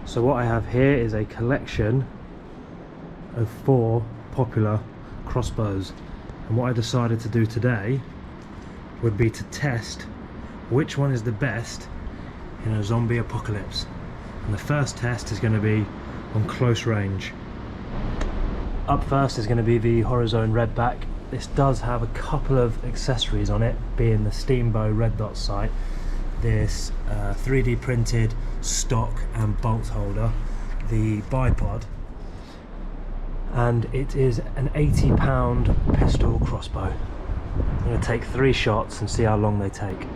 So what I have here is a collection of 4 popular crossbows, and what I decided to do today would be to test which one is the best in a zombie apocalypse. And the first test is going to be on close range. Up first is going to be the Horizon Redback. This does have a couple of accessories on it, being the Steambow red dot sight, this 3D printed stock and bolt holder, the bipod, and it is an 80-pound pistol crossbow. I'm going to take 3 shots and see how long they take.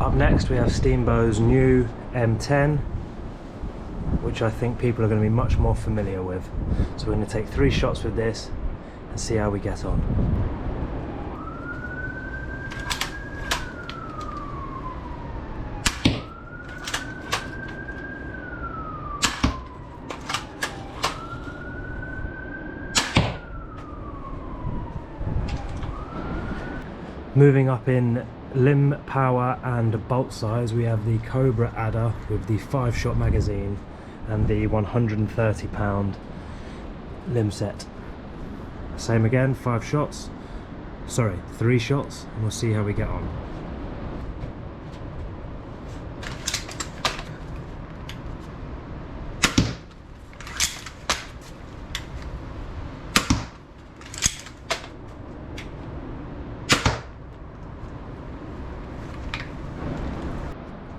Up next we have Steambow's new M10, which I think people are going to be much more familiar with. So we're going to take 3 shots with this and see how we get on. Moving up in limb power and bolt size, we have the Cobra Adder with the 5-shot magazine and the 130-pound limb set. Same again, 3 shots, and we'll see how we get on.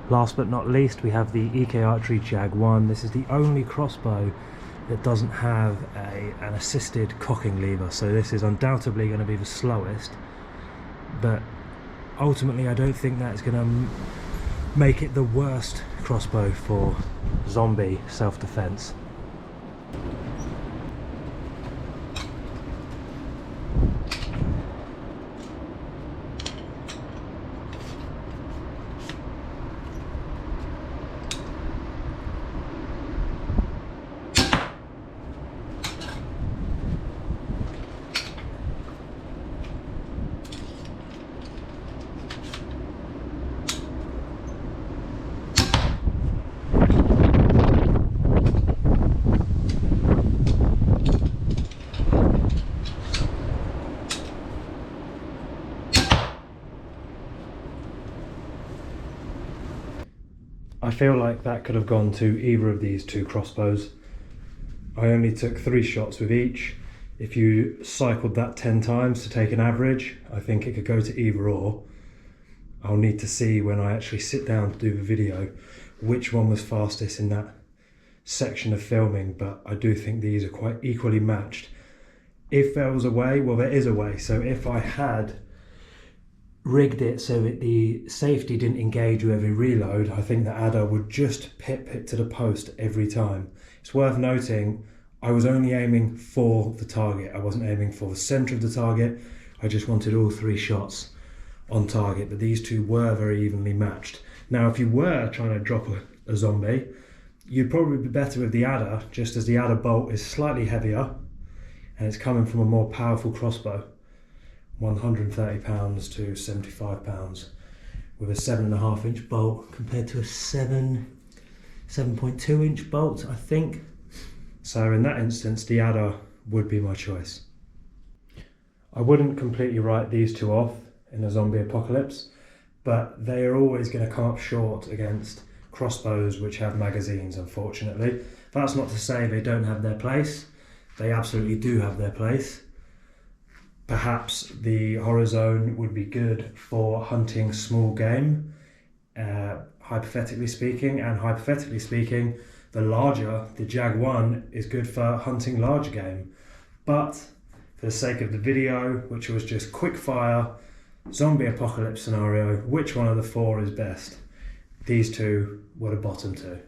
Last but not least, we have the Archery Jag 1. This is the only crossbow that doesn't have an assisted cocking lever, so this is undoubtedly going to be the slowest, but ultimately I don't think that's going to make it the worst crossbow for zombie self-defense. I feel like that could have gone to either of these 2 crossbows. I only took 3 shots with each. If you cycled that 10 times to take an average, I think it could go to either or. I'll need to see when I actually sit down to do the video which one was fastest in that section of filming, but I do think these are quite equally matched. If there was a way, well, there is a way. So if I had rigged it so that the safety didn't engage with every reload, I think the adder would just pip to the post every time. It's worth noting I was only aiming for the target. I wasn't aiming for the center of the target. I just wanted all 3 shots on target, but these 2 were very evenly matched. Now if you were trying to drop a zombie, you'd probably be better with the adder, just as the adder bolt is slightly heavier and it's coming from a more powerful crossbow. 130 pounds to 75 pounds with a 7.5 inch bolt compared to a 7.2 inch bolt, I think. So in that instance, the adder would be my choice. I wouldn't completely write these 2 off in a zombie apocalypse, but they are always going to come up short against crossbows which have magazines, unfortunately. That's not to say they don't have their place. They absolutely do have their place. Perhaps the Horizon would be good for hunting small game, hypothetically speaking, the Jag 1 is good for hunting large game. But for the sake of the video, which was just quick fire, zombie apocalypse scenario, which one of the 4 is best? These 2 were the bottom 2.